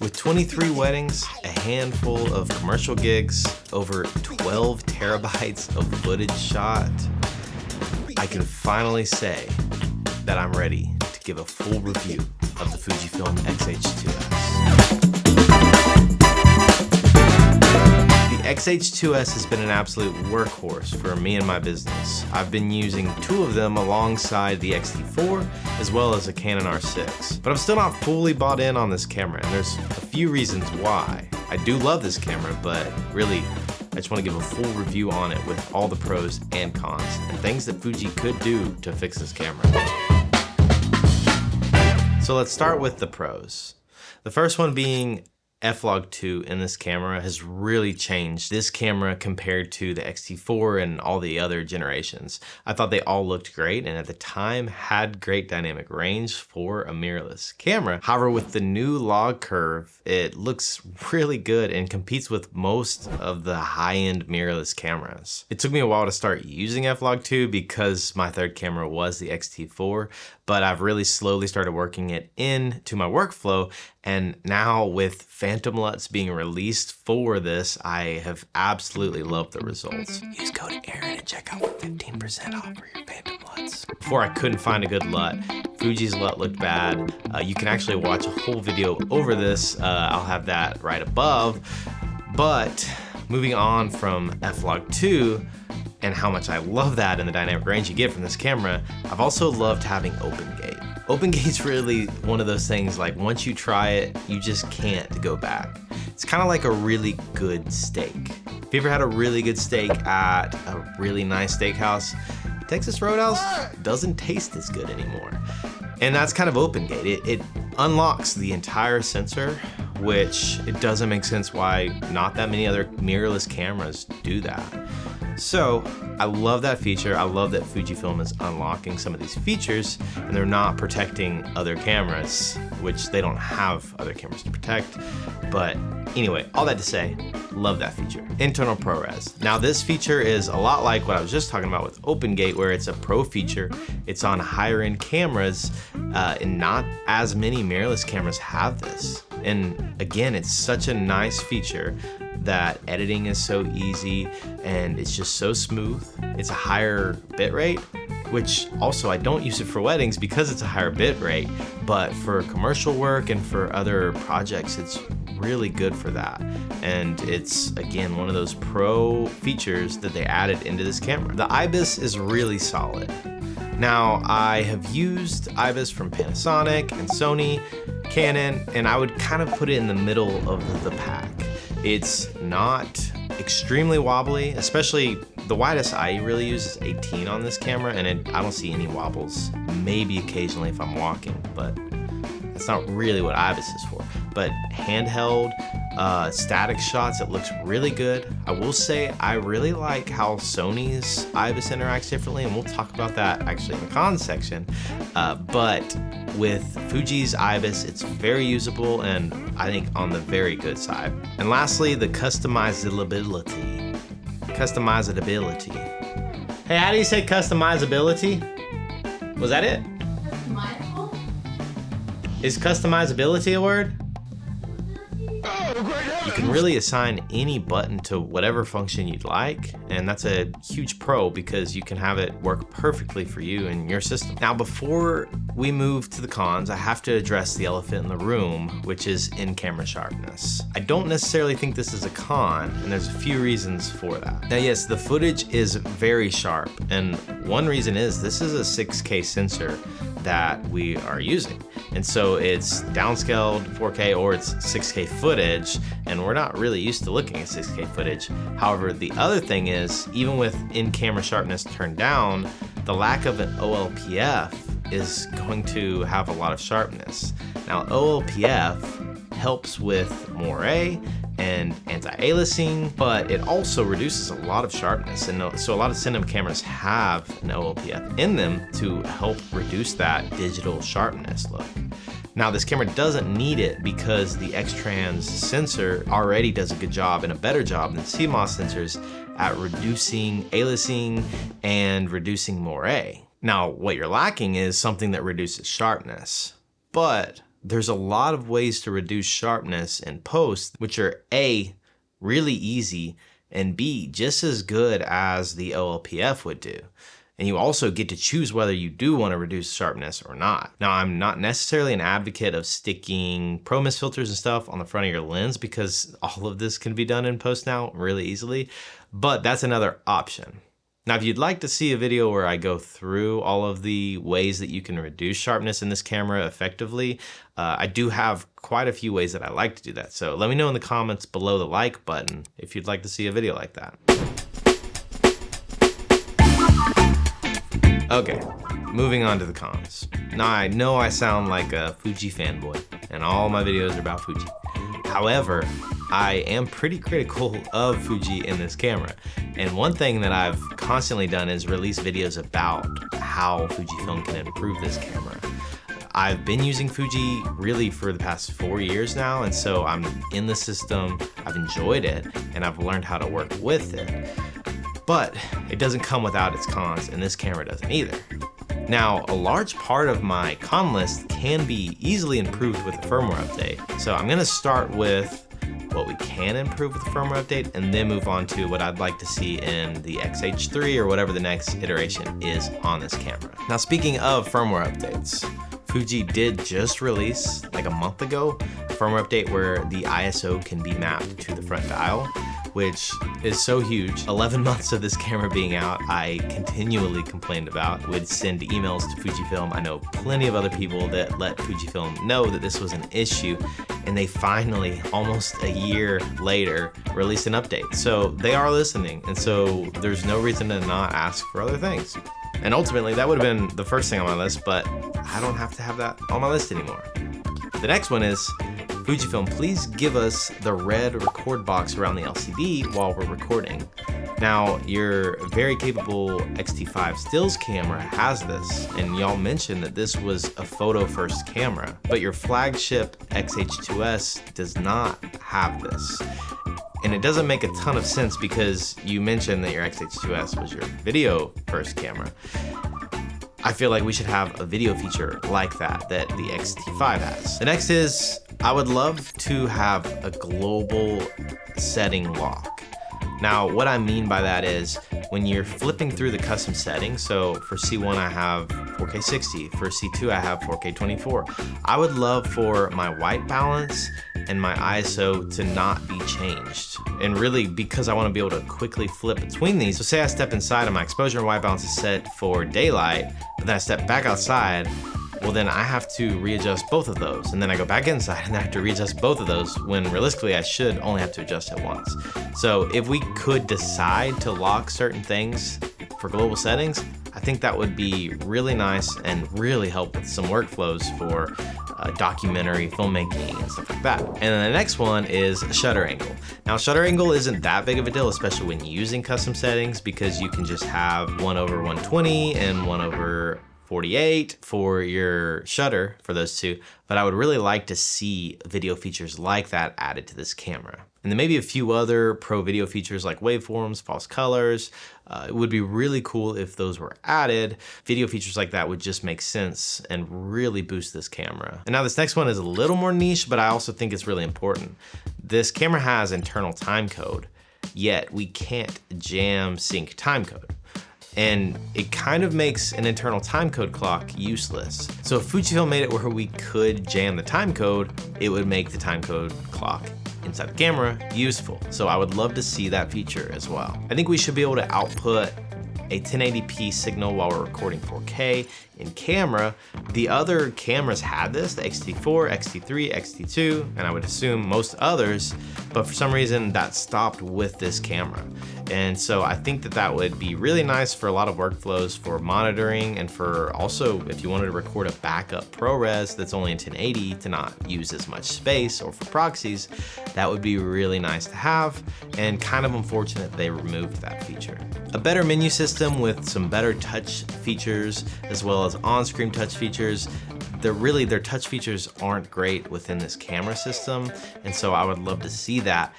With 23 weddings, a handful of commercial gigs, over 12 terabytes of footage shot, I can finally say that I'm ready to give a full review of the Fujifilm XH2S. The XH2S has been an absolute workhorse for me and my business. I've been using two of them alongside the X-T4 as well as a Canon R6. But I'm still not fully bought in on this camera, and there's a few reasons why. I do love this camera, but really, I just want to give a full review on it with all the pros and cons and things that Fuji could do to fix this camera. So let's start with the pros. The first one being F-Log2 in this camera has really changed this camera compared to the X-T4 and all the other generations. I thought they all looked great and at the time had great dynamic range for a mirrorless camera. However, with the new log curve, it looks really good and competes with most of the high-end mirrorless cameras. It took me a while to start using F-Log2 because my third camera was the X-T4, but I've really slowly started working it into my workflow, and now with Phantom LUTs being released for this, I have absolutely loved the results. Use code Aaron and check out for 15% off for your Phantom LUTs. Before I couldn't find a good LUT, Fuji's LUT looked bad. You can actually watch a whole video over this. I'll have that right above. But moving on from F-Log2, and how much I love that and the dynamic range you get from this camera, I've also loved having open gate. Open gate's really one of those things, like once you try it, you just can't go back. It's kind of like a really good steak. If you ever had a really good steak at a really nice steakhouse, Texas Roadhouse doesn't taste as good anymore. And that's kind of open gate. It unlocks the entire sensor, which it doesn't make sense why not that many other mirrorless cameras do that. So I love that feature. I love that Fujifilm is unlocking some of these features and they're not protecting other cameras, which they don't have other cameras to protect. But anyway, all that to say, love that feature. Internal ProRes. Now this feature is a lot like what I was just talking about with OpenGate, where it's a pro feature. It's on higher end cameras and not as many mirrorless cameras have this. And again, it's such a nice feature that editing is so easy and it's just so smooth. It's a higher bitrate, which also I don't use it for weddings because it's a higher bitrate, but for commercial work and for other projects, it's really good for that. And it's, again, one of those pro features that they added into this camera. The IBIS is really solid. Now, I have used IBIS from Panasonic and Sony, Canon, and I would kind of put it in the middle of the pack. It's not extremely wobbly, especially the widest I really use is 18 on this camera, and I don't see any wobbles, maybe occasionally if I'm walking, but that's not really what IBIS is for. But handheld, static shots, it looks really good. I will say I really like how Sony's IBIS interacts differently, and we'll talk about that actually in the cons section. But with Fuji's IBIS, it's very usable and I think on the very good side. And lastly, the customizability. Hey, how do you say customizability? Was that it? Customizable? Is customizability a word? You can really assign any button to whatever function you'd like, and that's a huge pro because you can have it work perfectly for you and your system. Now, before we move to the cons, I have to address the elephant in the room, which is in-camera sharpness. I don't necessarily think this is a con, and there's a few reasons for that. Now, yes, the footage is very sharp, and one reason is this is a 6K sensor that we are using. And so it's downscaled 4K or it's 6K footage, and we're not really used to looking at 6K footage. However, the other thing is, even with in-camera sharpness turned down, the lack of an OLPF is going to have a lot of sharpness. Now, OLPF helps with moire and anti-aliasing, but it also reduces a lot of sharpness. And so a lot of cinema cameras have an OLPF in them to help reduce that digital sharpness look. Now, this camera doesn't need it because the X-Trans sensor already does a good job and a better job than CMOS sensors at reducing aliasing and reducing moire. Now, what you're lacking is something that reduces sharpness. But there's a lot of ways to reduce sharpness in post, which are A, really easy, and B, just as good as the OLPF would do. And you also get to choose whether you do want to reduce sharpness or not. Now, I'm not necessarily an advocate of sticking Pro Mist filters and stuff on the front of your lens because all of this can be done in post now really easily, but that's another option. Now, if you'd like to see a video where I go through all of the ways that you can reduce sharpness in this camera effectively, I do have quite a few ways that I like to do that. So let me know in the comments below the like button if you'd like to see a video like that. Okay, moving on to the cons. Now, I know I sound like a Fuji fanboy, and all my videos are about Fuji. However, I am pretty critical of Fuji in this camera. And one thing that I've constantly done is release videos about how Fujifilm can improve this camera. I've been using Fuji really for the past 4 years now, and so I'm in the system, I've enjoyed it, and I've learned how to work with it. But it doesn't come without its cons, and this camera doesn't either. Now, a large part of my con list can be easily improved with the firmware update. So I'm gonna start with what we can improve with the firmware update and then move on to what I'd like to see in the XH3 or whatever the next iteration is on this camera. Now, speaking of firmware updates, Fuji did just release, like a month ago, a firmware update where the ISO can be mapped to the front dial, which is so huge. 11 months of this camera being out, I continually complained about, would send emails to Fujifilm. I know plenty of other people that let Fujifilm know that this was an issue, and they finally, almost a year later, released an update. So they are listening, and so there's no reason to not ask for other things. And ultimately, that would have been the first thing on my list, but I don't have to have that on my list anymore. The next one is, Fujifilm, please give us the red record box around the LCD while we're recording. Now, your very capable X-T5 stills camera has this, and y'all mentioned that this was a photo first camera, but your flagship XH2S does not have this. And it doesn't make a ton of sense because you mentioned that your XH2S was your video first camera. I feel like we should have a video feature like that the X-T5 has. The next is, I would love to have a global setting lock. Now, what I mean by that is when you're flipping through the custom settings, so for C1 I have 4K 60, for C2 I have 4K 24. I would love for my white balance and my ISO to not be changed. And really, because I want to be able to quickly flip between these. So say I step inside and my exposure and white balance is set for daylight, but then I step back outside, well then I have to readjust both of those. And then I go back inside and I have to readjust both of those when realistically I should only have to adjust it once. So if we could decide to lock certain things for global settings, I think that would be really nice and really help with some workflows for documentary filmmaking and stuff like that. And then the next one is shutter angle. Now, shutter angle isn't that big of a deal, especially when using custom settings, because you can just have 1/120 and 1/48 for your shutter for those two. But I would really like to see video features like that added to this camera. And then maybe a few other pro video features like waveforms, false colors. It would be really cool if those were added. Video features like that would just make sense and really boost this camera. And now this next one is a little more niche, but I also think it's really important. This camera has internal time code, yet we can't jam sync time code. And it kind of makes an internal timecode clock useless. So if Fujifilm made it where we could jam the timecode, it would make the timecode clock inside the camera useful. So I would love to see that feature as well. I think we should be able to output a 1080p signal while we're recording 4K in camera. The other cameras had this, the X-T4, X-T3, X-T2, and I would assume most others, but for some reason that stopped with this camera. And so I think that that would be really nice for a lot of workflows for monitoring, and for also if you wanted to record a backup ProRes that's only in 1080 to not use as much space, or for proxies, that would be really nice to have, and kind of unfortunate they removed that feature. A better menu system with some better touch features as well as on-screen touch features. Their touch features aren't great within this camera system, and so I would love to see that.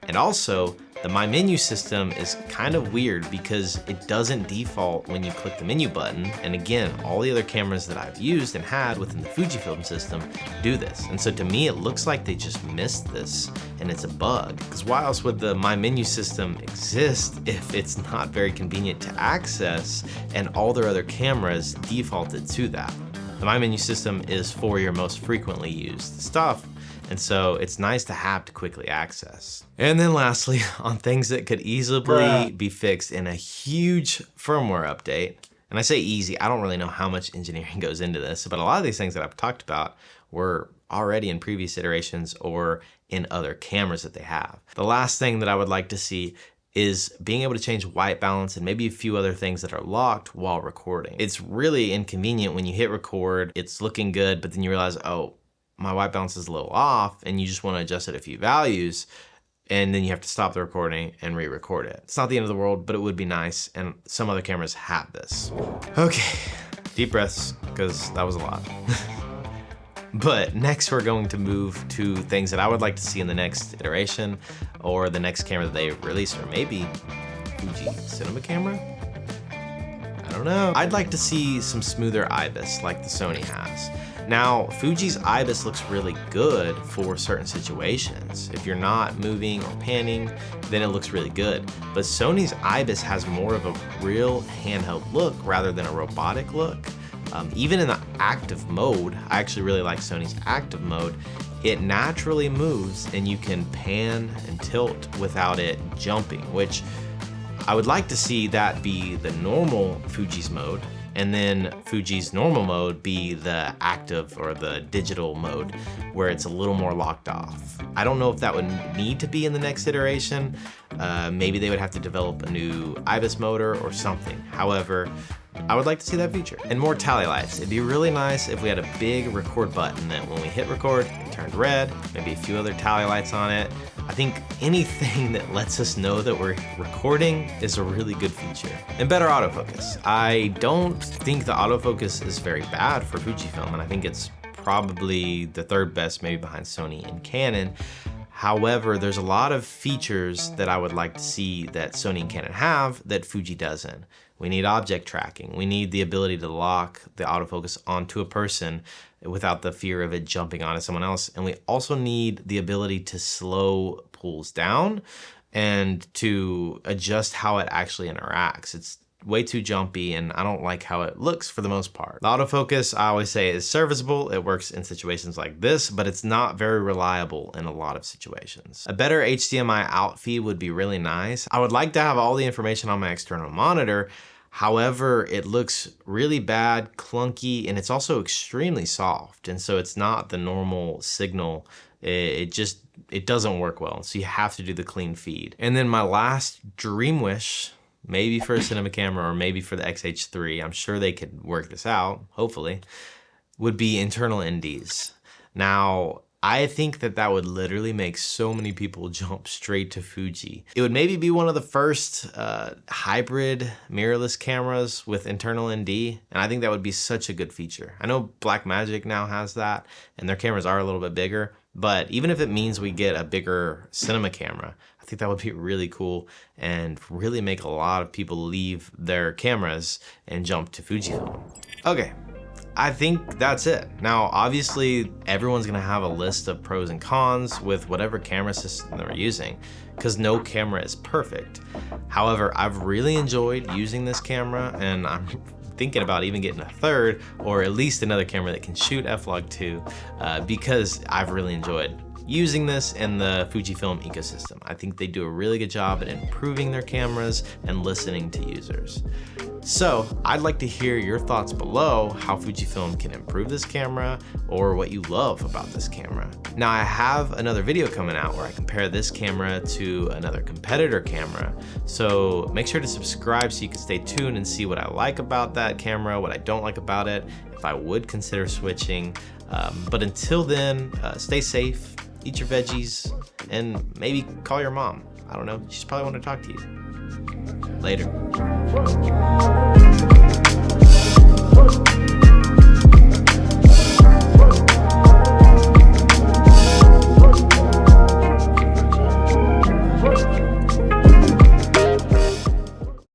And also, The My Menu system is kind of weird because it doesn't default when you click the menu button. And again, all the other cameras that I've used and had within the Fujifilm system do this. And so to me, it looks like they just missed this and it's a bug. Because why else would the My Menu system exist if it's not very convenient to access and all their other cameras defaulted to that? The My Menu system is for your most frequently used stuff. And so it's nice to have to quickly access. And then lastly, on things that could easily be fixed in a huge firmware update, and I say easy, I don't really know how much engineering goes into this, but a lot of these things that I've talked about were already in previous iterations or in other cameras that they have. The last thing that I would like to see is being able to change white balance and maybe a few other things that are locked while recording. It's really inconvenient when you hit record, it's looking good, but then you realize, oh, my white balance is a little off, and you just want to adjust it a few values, and then you have to stop the recording and re-record it. It's not the end of the world, but it would be nice, and some other cameras have this. Okay, deep breaths, because that was a lot. But next we're going to move to things that I would like to see in the next iteration, or the next camera that they release, or maybe Fuji cinema camera? I don't know. I'd like to see some smoother IBIS like the Sony has. Now, Fuji's IBIS looks really good for certain situations. If you're not moving or panning, then it looks really good. But Sony's IBIS has more of a real handheld look rather than a robotic look. Even in the active mode, I actually really like Sony's active mode. It naturally moves and you can pan and tilt without it jumping, which I would like to see that be the normal Fuji's mode, and then Fuji's normal mode be the active or the digital mode where it's a little more locked off. I don't know if that would need to be in the next iteration. Maybe they would have to develop a new IBIS motor or something. However, I would like to see that feature. And more tally lights. It'd be really nice if we had a big record button that when we hit record, it turned red, maybe a few other tally lights on it. I think anything that lets us know that we're recording is a really good feature. And better autofocus. I don't think the autofocus is very bad for Fujifilm, and I think it's probably the third best, maybe behind Sony and Canon. However, there's a lot of features that I would like to see that Sony and Canon have that Fuji doesn't. We need object tracking. We need the ability to lock the autofocus onto a person without the fear of it jumping onto someone else. And we also need the ability to slow pulls down and to adjust how it actually interacts. It's way too jumpy and I don't like how it looks for the most part. The autofocus, I always say, is serviceable. It works in situations like this, but it's not very reliable in a lot of situations. A better HDMI out feed would be really nice. I would like to have all the information on my external monitor. However, it looks really bad, clunky, and it's also extremely soft. And so it's not the normal signal. It doesn't work well. So you have to do the clean feed. And then my last dream wish, maybe for a cinema camera or maybe for the XH3, I'm sure they could work this out, hopefully, would be internal NDs. Now, I think that that would literally make so many people jump straight to Fuji. It would maybe be one of the first hybrid mirrorless cameras with internal ND, and I think that would be such a good feature. I know Blackmagic now has that, and their cameras are a little bit bigger, but even if it means we get a bigger cinema camera, I think that would be really cool and really make a lot of people leave their cameras and jump to Fujifilm. Okay, I think that's it. Now, obviously, everyone's gonna have a list of pros and cons with whatever camera system they're using, because no camera is perfect. However, I've really enjoyed using this camera, and I'm thinking about even getting a third or at least another camera that can shoot F-Log2 because I've really enjoyed using this in the Fujifilm ecosystem. I think they do a really good job at improving their cameras and listening to users. So I'd like to hear your thoughts below how Fujifilm can improve this camera or what you love about this camera. Now I have another video coming out where I compare this camera to another competitor camera. So make sure to subscribe so you can stay tuned and see what I like about that camera, what I don't like about it, if I would consider switching. But until then, stay safe, eat your veggies, and maybe call your mom. I don't know, she's probably want to talk to you. Later.